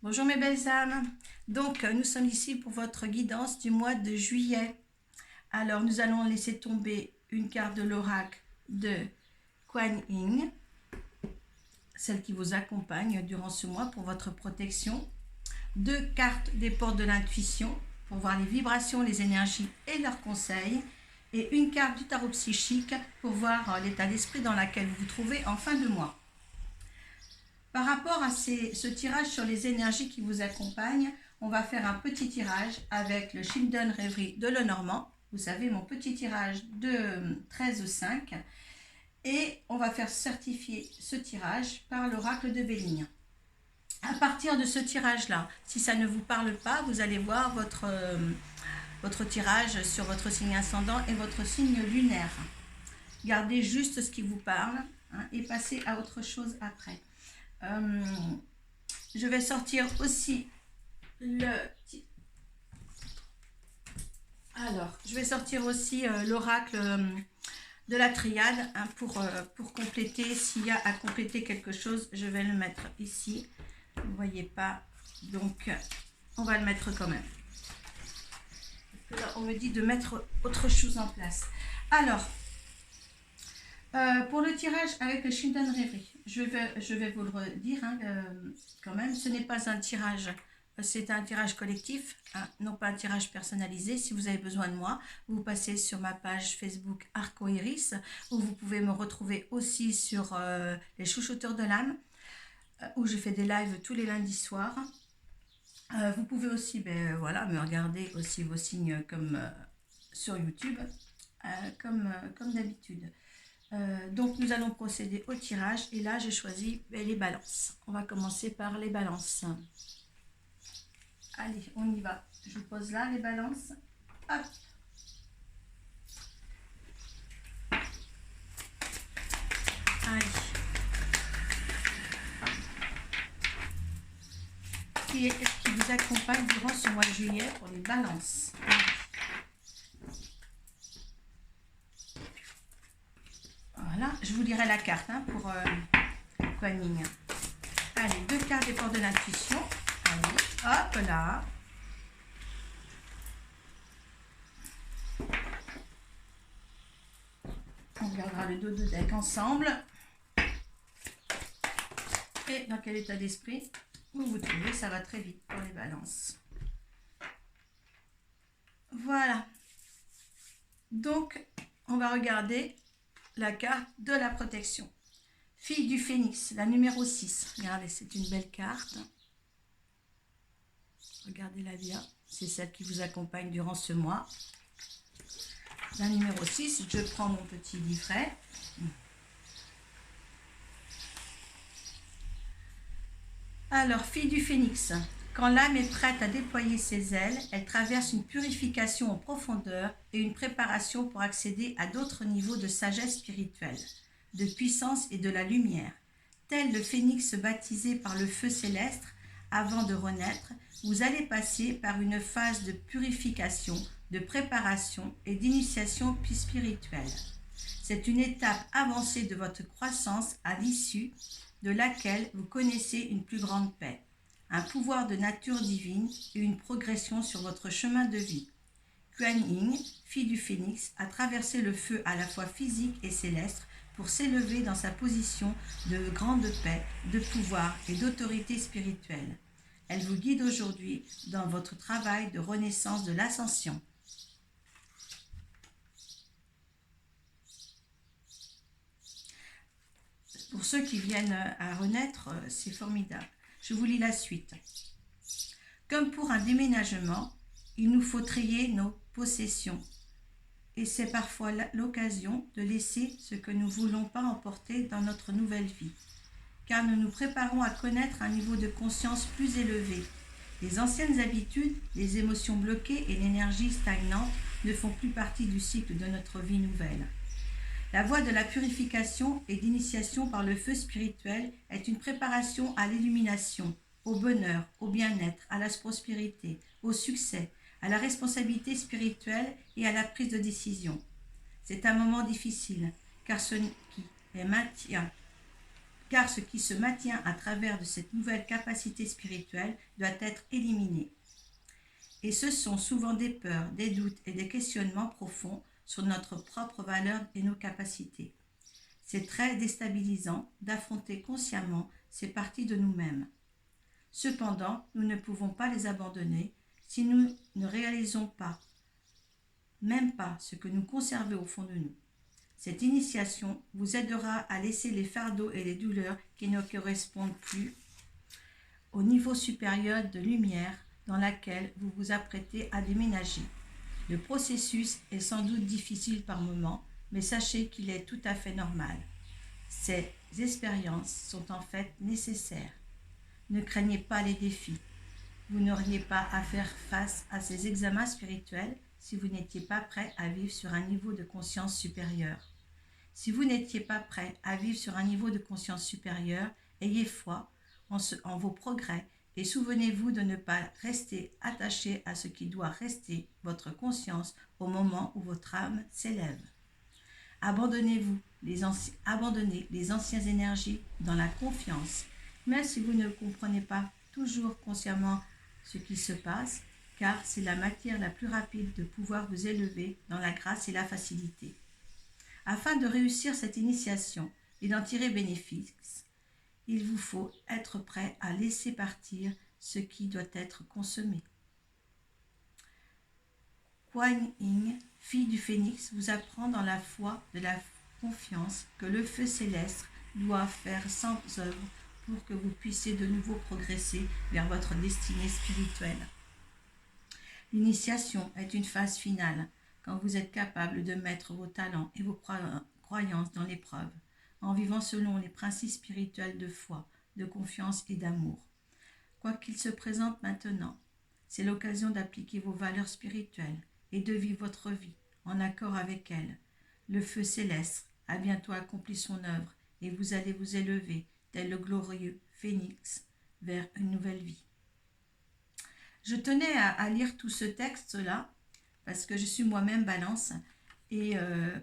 Bonjour mes belles âmes. Donc nous sommes ici pour votre guidance du mois de juillet. Alors nous allons laisser tomber une carte de l'oracle de Kuan Yin, celle qui vous accompagne durant ce mois pour votre protection. Deux cartes des portes de l'intuition pour voir les vibrations, les énergies et leurs conseils. Et une carte du tarot psychique pour voir l'état d'esprit dans lequel vous vous trouvez en fin de mois. Par rapport à ce tirage sur les énergies qui vous accompagnent, on va faire un petit tirage avec le Children Rêverie de Lenormand. Vous savez, mon petit tirage de 13,5. Et on va faire certifier ce tirage par l'oracle de Béligne. À partir de ce tirage-là, si ça ne vous parle pas, vous allez voir votre tirage sur votre signe ascendant et votre signe lunaire. Gardez juste ce qui vous parle et passez à autre chose après. Je vais sortir aussi l'oracle de la triade pour compléter. S'il y a à compléter quelque chose, je vais le mettre ici. Vous ne voyez pas, donc on va le mettre quand même. Parce que là, on me dit de mettre autre chose en place. Alors, pour le tirage avec le Children Rêverie, je vais vous le redire quand même, ce n'est pas un tirage, c'est un tirage collectif, non pas un tirage personnalisé. Si vous avez besoin de moi, vous passez sur ma page Facebook Arcoiris, où vous pouvez me retrouver aussi sur les chouchouteurs de l'âme, où je fais des lives tous les lundis soirs. Vous pouvez aussi me regarder aussi vos signes comme sur YouTube, comme d'habitude. Donc nous allons procéder au tirage et là j'ai choisi les balances. On va commencer par les balances. Allez, on y va. Je vous pose là les balances. Hop. Allez. Qui vous accompagne durant ce mois de juillet pour les balances? Voilà, je vous lirai la carte pour Kuan Yin. Allez, deux cartes des portes de l'intuition. Allez, hop là. On regardera le dos de deck ensemble. Et dans quel état d'esprit vous vous trouvez, ça va très vite pour les balances. Voilà. Donc, on va regarder la carte de la protection. Fille du Phénix, la numéro 6. Regardez, c'est une belle carte. Regardez-la bien. C'est celle qui vous accompagne durant ce mois. La numéro 6, je prends mon petit livret. Alors, fille du Phénix, quand l'âme est prête à déployer ses ailes, elle traverse une purification en profondeur et une préparation pour accéder à d'autres niveaux de sagesse spirituelle, de puissance et de la lumière. Tel le phénix baptisé par le feu céleste, avant de renaître, vous allez passer par une phase de purification, de préparation et d'initiation spirituelle. C'est une étape avancée de votre croissance à l'issue de laquelle vous connaissez une plus grande paix, un pouvoir de nature divine et une progression sur votre chemin de vie. Kuan Yin, fille du phénix, a traversé le feu à la fois physique et céleste pour s'élever dans sa position de grande paix, de pouvoir et d'autorité spirituelle. Elle vous guide aujourd'hui dans votre travail de renaissance de l'ascension. Pour ceux qui viennent à renaître, c'est formidable. Je vous lis la suite. Comme pour un déménagement, il nous faut trier nos possessions. Et c'est parfois l'occasion de laisser ce que nous ne voulons pas emporter dans notre nouvelle vie. Car nous nous préparons à connaître un niveau de conscience plus élevé. Les anciennes habitudes, les émotions bloquées et l'énergie stagnante ne font plus partie du cycle de notre vie nouvelle. La voie de la purification et d'initiation par le feu spirituel est une préparation à l'illumination, au bonheur, au bien-être, à la prospérité, au succès, à la responsabilité spirituelle et à la prise de décision. C'est un moment difficile, car ce qui est maintient car ce qui se maintient à travers de cette nouvelle capacité spirituelle doit être éliminé. Et ce sont souvent des peurs, des doutes et des questionnements profonds sur notre propre valeur et nos capacités. C'est très déstabilisant d'affronter consciemment ces parties de nous-mêmes. Cependant, nous ne pouvons pas les abandonner si nous ne réalisons pas, même pas ce que nous conservons au fond de nous. Cette initiation vous aidera à laisser les fardeaux et les douleurs qui ne correspondent plus au niveau supérieur de lumière dans laquelle vous vous apprêtez à déménager. Le processus est sans doute difficile par moments, mais sachez qu'il est tout à fait normal. Ces expériences sont en fait nécessaires. Ne craignez pas les défis. Vous n'auriez pas à faire face à ces examens spirituels si vous n'étiez pas prêt à vivre sur un niveau de conscience supérieur. Si vous n'étiez pas prêt à vivre sur un niveau de conscience supérieur, ayez foi en vos progrès et souvenez-vous de ne pas rester attaché à ce qui doit rester votre conscience au moment où votre âme s'élève. Abandonnez les anciennes énergies dans la confiance, même si vous ne comprenez pas toujours consciemment ce qui se passe, car c'est la matière la plus rapide de pouvoir vous élever dans la grâce et la facilité. Afin de réussir cette initiation et d'en tirer bénéfice, il vous faut être prêt à laisser partir ce qui doit être consommé. Kuan Yin, fille du phénix, vous apprend dans la foi de la confiance que le feu céleste doit faire sans œuvre pour que vous puissiez de nouveau progresser vers votre destinée spirituelle. L'initiation est une phase finale, quand vous êtes capable de mettre vos talents et vos croyances dans l'épreuve, en vivant selon les principes spirituels de foi, de confiance et d'amour. Quoi qu'il se présente maintenant, c'est l'occasion d'appliquer vos valeurs spirituelles et de vivre votre vie en accord avec elles. Le feu céleste a bientôt accompli son œuvre et vous allez vous élever tel le glorieux phénix vers une nouvelle vie. Je tenais à lire tout ce texte-là parce que je suis moi-même balance et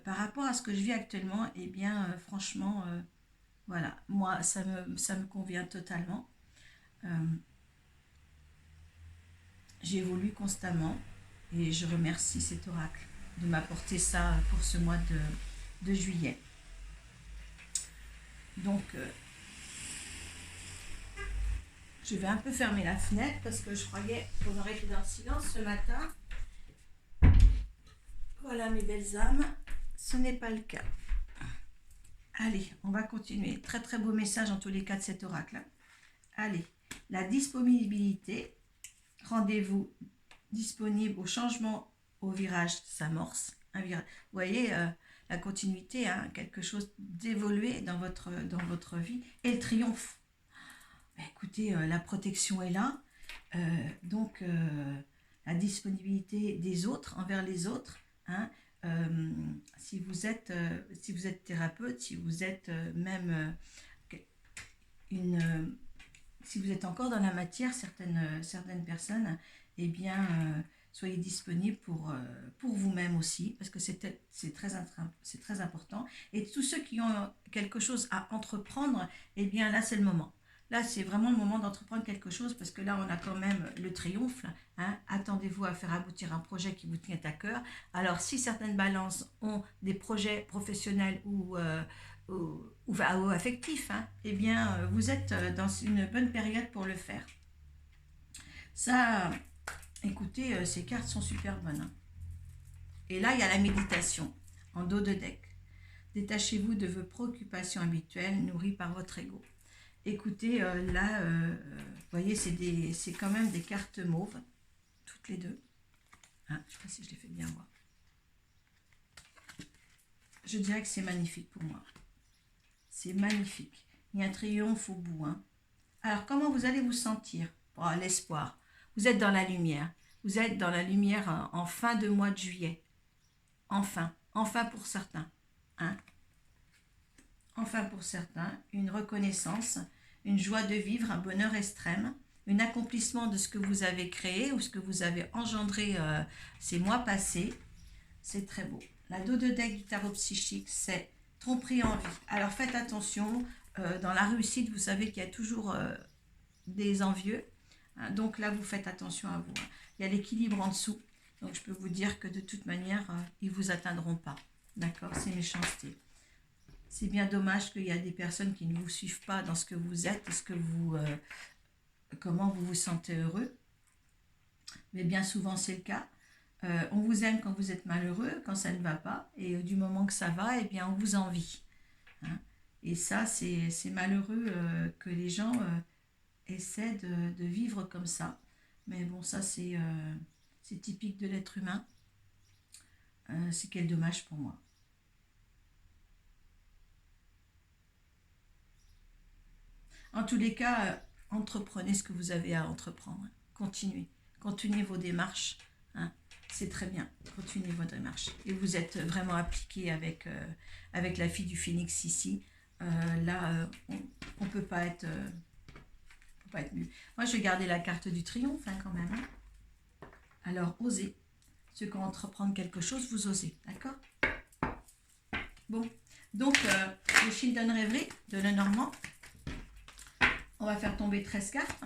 par rapport à ce que je vis actuellement, eh bien franchement, voilà, moi ça me convient totalement. J'évolue constamment et je remercie cet oracle de m'apporter ça pour ce mois de juillet. Donc, je vais un peu fermer la fenêtre parce que je croyais qu'on aurait été dans le silence ce matin. Voilà mes belles âmes, ce n'est pas le cas. Allez, on va continuer. Très très beau message en tous les cas de cet oracle. Allez, la disponibilité. Rendez-vous disponible au changement au virage s'amorce. Vous voyez, la continuité, hein, quelque chose d'évoluer dans votre vie. Et le triomphe. Écoutez, la protection est là. Donc, la disponibilité des autres envers les autres. Hein, si vous êtes thérapeute, si vous êtes même si vous êtes encore dans la matière, certaines personnes, eh bien, soyez disponibles pour vous-même aussi, parce que c'est très important. Et tous ceux qui ont quelque chose à entreprendre, eh bien, là, c'est le moment. Là, c'est vraiment le moment d'entreprendre quelque chose, parce que là, on a quand même le triomphe. Hein. Attendez-vous à faire aboutir un projet qui vous tient à cœur. Alors, si certaines balances ont des projets professionnels ou affectif, hein, eh bien, vous êtes dans une bonne période pour le faire. Ça, écoutez, ces cartes sont super bonnes. Hein. Et là, il y a la méditation en dos de deck. Détachez-vous de vos préoccupations habituelles nourries par votre ego. Écoutez, là, vous voyez, c'est quand même des cartes mauves, toutes les deux. Hein, je ne sais pas si je les fais bien voir. Je dirais que c'est magnifique pour moi. C'est magnifique. Il y a un triomphe au bout. Hein. Alors, comment vous allez vous sentir? L'espoir. Vous êtes dans la lumière. Vous êtes dans la lumière en fin de mois de juillet. Enfin pour certains. Hein. Enfin pour certains, une reconnaissance, une joie de vivre, un bonheur extrême, un accomplissement de ce que vous avez créé ou ce que vous avez engendré ces mois passés. C'est très beau. La dos de deck du tarot psychique, c'est tromperie en vie. Alors faites attention, dans la réussite, vous savez qu'il y a toujours des envieux. Hein, donc là, vous faites attention à vous. Hein. Il y a l'équilibre en dessous. Donc je peux vous dire que de toute manière, ils ne vous atteindront pas. D'accord? C'est méchanceté. C'est bien dommage qu'il y a des personnes qui ne vous suivent pas dans ce que vous êtes, ce que vous, comment vous vous sentez heureux. Mais bien souvent, c'est le cas. On vous aime quand vous êtes malheureux, quand ça ne va pas. Et du moment que ça va, eh bien, on vous envie. Hein. Et ça, c'est malheureux que les gens essaient de vivre comme ça. Mais bon, ça, c'est typique de l'être humain. C'est quel dommage pour moi. En tous les cas, entreprenez ce que vous avez à entreprendre. Continuez. Continuez vos démarches. Hein. C'est très bien. Continuez vos démarches. Et vous êtes vraiment appliqué avec, avec la fille du phénix ici. Là, on ne peut pas être mieux. Moi, je vais garder la carte du triomphe hein, quand même. Hein. Alors, osez. Ceux qui entreprendre quelque chose, vous osez. D'accord? Bon. Donc, le Children Rêverie de Lenormand. On va faire tomber 13 cartes.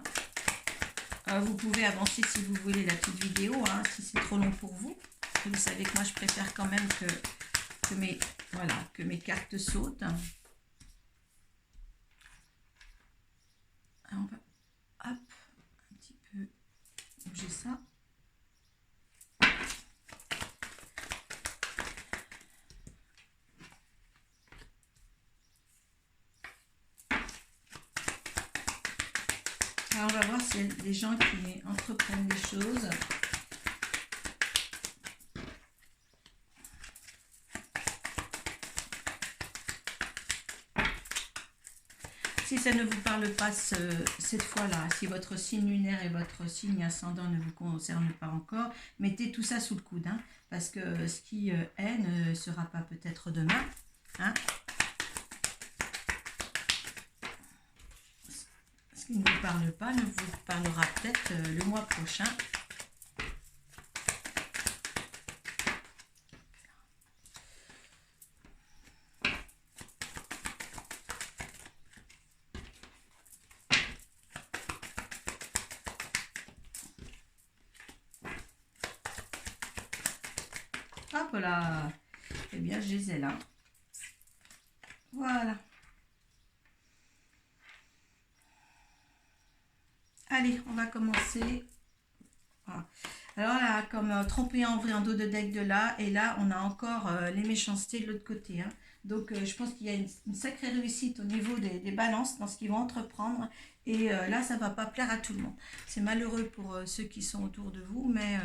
Vous pouvez avancer si vous voulez la petite vidéo, hein, si c'est trop long pour vous. Vous savez que moi, je préfère quand même que mes cartes sautent. On va, hop, un petit peu bouger ça. Alors, on va voir s'il y a des gens qui entreprennent des choses. Si ça ne vous parle pas cette fois-là, si votre signe lunaire et votre signe ascendant ne vous concernent pas encore, mettez tout ça sous le coude, hein, parce que ce qui est ne sera pas peut-être demain. Hein. Ce qui ne vous parle pas ne vous parlera peut-être le mois prochain. Hop là. Eh bien, je les ai là. Voilà. Allez, on va commencer. Voilà. Alors là, comme 31 en vrai en dos de deck de là, et là, on a encore les méchancetés de l'autre côté. Hein. Donc, je pense qu'il y a une sacrée réussite au niveau des balances dans ce qu'ils vont entreprendre. Et là, ça ne va pas plaire à tout le monde. C'est malheureux pour ceux qui sont autour de vous, mais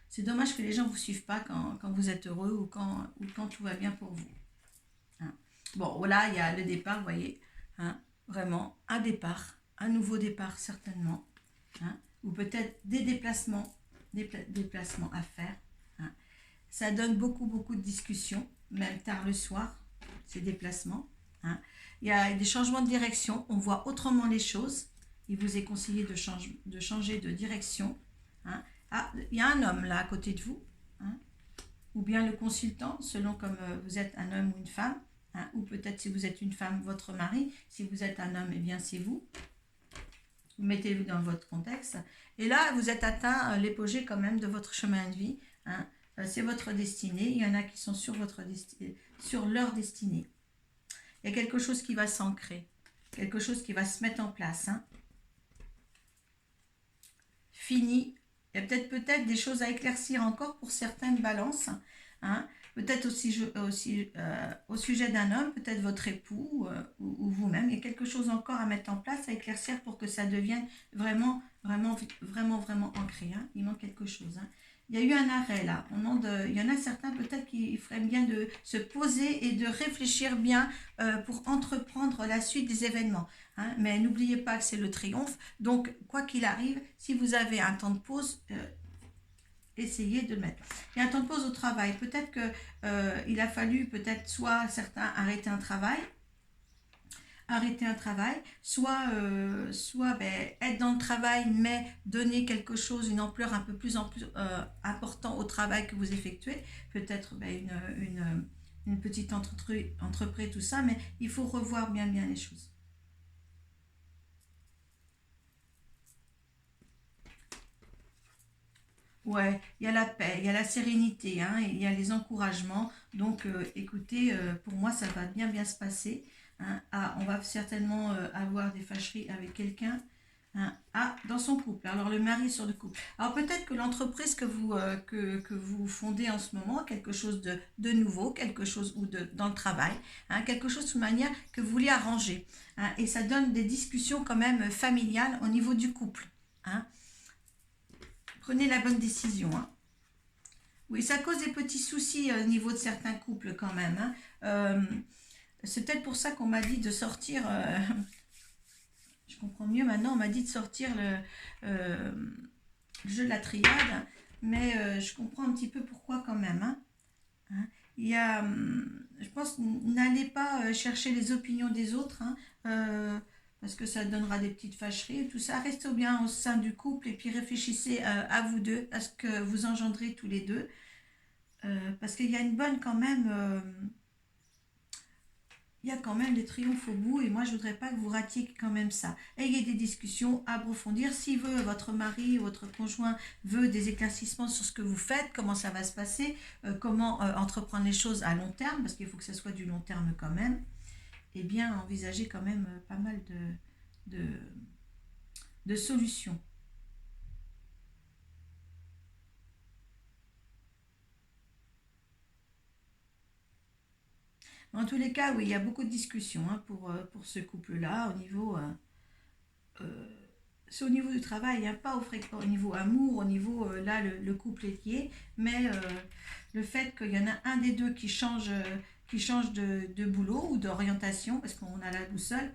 c'est dommage que les gens ne vous suivent pas quand vous êtes heureux ou quand tout va bien pour vous. Hein. Bon, voilà, il y a le départ, vous voyez. Hein, vraiment, un départ, un nouveau départ certainement. Hein, ou peut-être des déplacements à faire. Hein. Ça donne beaucoup de discussions, même tard le soir, ces déplacements. Hein. Il y a des changements de direction, on voit autrement les choses. Il vous est conseillé de changer de direction. Hein. Ah, il y a un homme là à côté de vous, hein, ou bien le consultant, selon comme vous êtes un homme ou une femme, hein, ou peut-être si vous êtes une femme, votre mari, si vous êtes un homme, eh bien c'est vous. Vous mettez-vous dans votre contexte. Et là, vous êtes atteint l'épogée quand même de votre chemin de vie. Hein. C'est votre destinée. Il y en a qui sont sur leur destinée. Il y a quelque chose qui va s'ancrer. Quelque chose qui va se mettre en place. Hein. Fini. Il y a peut-être des choses à éclaircir encore pour certaines balances. Hein. Peut-être aussi au sujet d'un homme, peut-être votre époux ou vous-même. Il y a quelque chose encore à mettre en place, à éclaircir pour que ça devienne vraiment ancré. Hein. Il manque quelque chose. Hein. Il y a eu un arrêt là. Il y en a certains peut-être qui feraient bien de se poser et de réfléchir bien pour entreprendre la suite des événements. Hein. Mais n'oubliez pas que c'est le triomphe. Donc, quoi qu'il arrive, si vous avez un temps de pause, essayez de le mettre. Il y a un temps de pause au travail. Peut-être qu'il a fallu, peut-être, soit certains arrêter un travail, soit être dans le travail, mais donner quelque chose, une ampleur un peu plus importante au travail que vous effectuez. Peut-être une une petite entreprise, tout ça, mais il faut revoir bien les choses. Ouais, il y a la paix, il y a la sérénité, hein, il y a les encouragements. Donc, écoutez, pour moi, ça va bien se passer. Hein. Ah, on va certainement avoir des fâcheries avec quelqu'un. Hein. Ah, dans son couple. Alors, le mari sur le couple. Alors, peut-être que l'entreprise que vous fondez en ce moment, quelque chose de nouveau, quelque chose ou dans le travail, hein, quelque chose de manière que vous voulez arranger. Hein, et ça donne des discussions quand même familiales au niveau du couple. Hein. Prenez la bonne décision. Hein. Oui, ça cause des petits soucis au niveau de certains couples quand même. Hein. C'est peut-être pour ça qu'on m'a dit de sortir, je comprends mieux maintenant, on m'a dit de sortir le jeu de la triade, mais je comprends un petit peu pourquoi quand même. Hein. Hein. Il y a, je pense, n'allez pas chercher les opinions des autres, hein, parce que ça donnera des petites fâcheries, tout ça. Restez bien au sein du couple et puis réfléchissez à vous deux, à ce que vous engendrez tous les deux. Parce qu'il y a une bonne quand même, il y a quand même des triomphes au bout et moi je voudrais pas que vous ratiez quand même ça. Ayez des discussions, approfondir. Si votre mari, votre conjoint veut des éclaircissements sur ce que vous faites, comment ça va se passer, comment entreprendre les choses à long terme, parce qu'il faut que ce soit du long terme quand même, eh bien envisagez quand même pas mal de, de solutions. En tous les cas, oui, il y a beaucoup de discussions hein, pour ce couple-là, au niveau, c'est au niveau du travail, hein, pas au niveau amour, au niveau, là, le couple est lié, mais le fait qu'il y en a un des deux qui change de boulot ou d'orientation, parce qu'on a la boussole,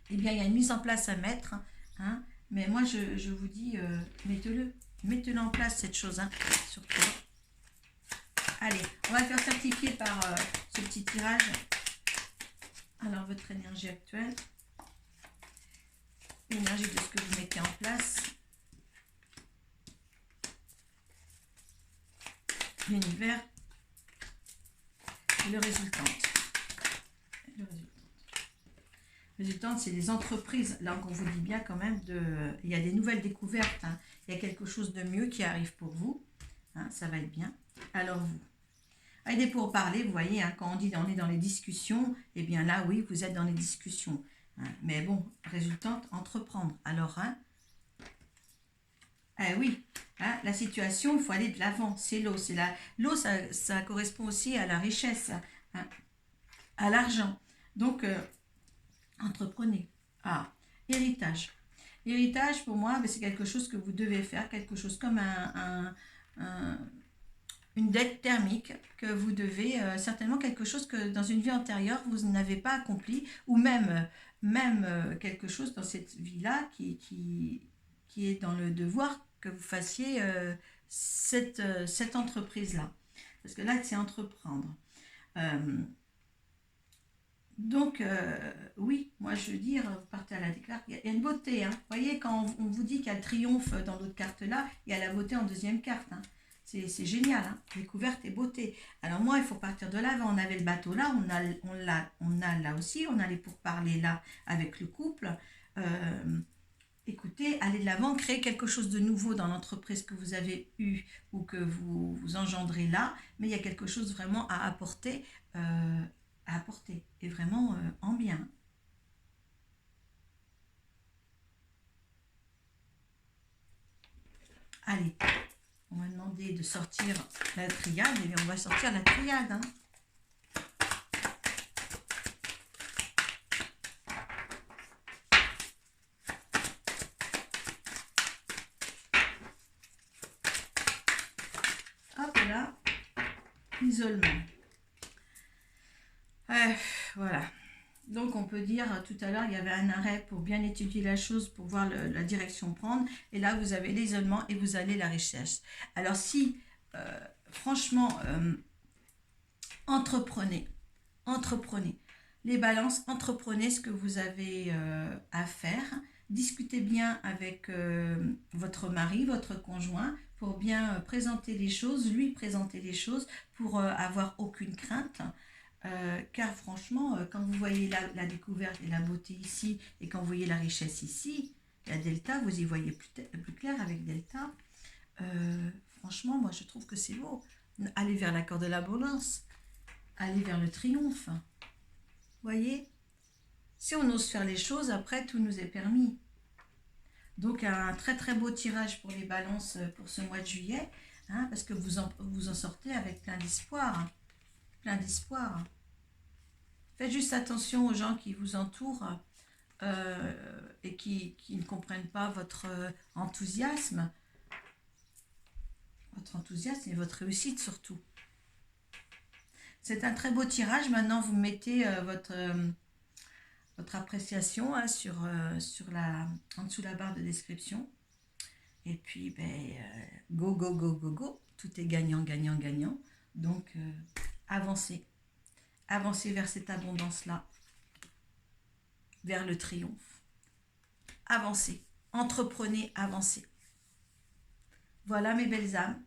eh bien, il y a une mise en place à mettre, hein, mais moi, je vous dis, mettez-le en place, cette chose, hein, surtout. Allez, on va le faire certifier par ce petit tirage. Alors, votre énergie actuelle, l'énergie de ce que vous mettez en place, l'univers, et le résultant. Le résultant, c'est des entreprises. Là, on vous dit bien quand même, il y a des nouvelles découvertes. Hein. Il y a quelque chose de mieux qui arrive pour vous. Hein, ça va être bien. Alors, vous. Aidez pour parler, vous voyez, hein, quand on dit on est dans les discussions, eh bien là, oui, vous êtes dans les discussions. Hein, mais bon, résultante, entreprendre. Alors, hein, oui, hein, la situation, il faut aller de l'avant. C'est l'eau. L'eau, ça correspond aussi à la richesse, hein, à l'argent. Donc, entreprenez. Ah, héritage. Héritage, pour moi, c'est quelque chose que vous devez faire, quelque chose comme une dette thermique que vous devez, certainement quelque chose que dans une vie antérieure, vous n'avez pas accompli, ou même quelque chose dans cette vie-là qui est dans le devoir que vous fassiez cette entreprise-là. Parce que là, c'est entreprendre. Donc, oui, moi je veux dire, vous partez à la déclaration, il y a une beauté. Hein. Vous voyez, quand on vous dit qu'il y a le triomphe dans l'autre carte-là, il y a la beauté en deuxième carte. Hein. C'est génial, hein. Découverte et beauté. Alors moi, il faut partir de là. On avait le bateau là, on a là aussi, on a les pourparlers là avec le couple. Écoutez, allez de l'avant, créez quelque chose de nouveau dans l'entreprise que vous avez eue ou que vous engendrez là, mais il y a quelque chose vraiment à apporter et vraiment en bien. Allez, on m'a demandé de sortir la triade, et bien on va sortir la triade. Hein. Hop là, isolement. Voilà. Donc on peut dire, tout à l'heure, il y avait un arrêt pour bien étudier la chose, pour voir la direction prendre. Et là, vous avez l'isolement et vous allez la richesse. Alors si, franchement, entreprenez. Les balances, entreprenez ce que vous avez à faire. Discutez bien avec votre mari, votre conjoint, pour bien présenter les choses, lui présenter les choses, pour avoir aucune crainte. Car franchement, quand vous voyez la découverte et la beauté ici, et quand vous voyez la richesse ici, la delta, vous y voyez plus clair avec delta. Franchement, moi je trouve que c'est beau. Aller vers l'accord de l'abondance, aller vers le triomphe. Voyez, si on ose faire les choses, après tout nous est permis. Donc un très très beau tirage pour les balances pour ce mois de juillet, hein, parce que vous en sortez avec plein d'espoir. Plein d'espoir. Faites juste attention aux gens qui vous entourent et qui ne comprennent pas votre enthousiasme. Votre enthousiasme et votre réussite surtout. C'est un très beau tirage. Maintenant, vous mettez votre appréciation hein, en dessous de la barre de description. Et puis, go, go, go, go, go. Tout est gagnant, gagnant, gagnant. Donc, avancez. Avancez vers cette abondance-là. Vers le triomphe. Avancez. Entreprenez, avancez. Voilà mes belles âmes.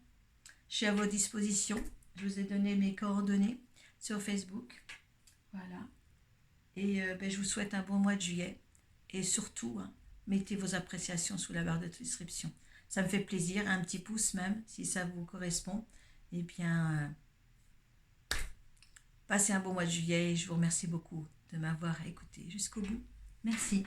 Je suis à vos dispositions. Je vous ai donné mes coordonnées sur Facebook. Voilà. Et je vous souhaite un bon mois de juillet. Et surtout, hein, mettez vos appréciations sous la barre de description. Ça me fait plaisir, un petit pouce même, si ça vous correspond. Eh bien, passez un bon mois de juillet et je vous remercie beaucoup de m'avoir écouté jusqu'au bout. Merci.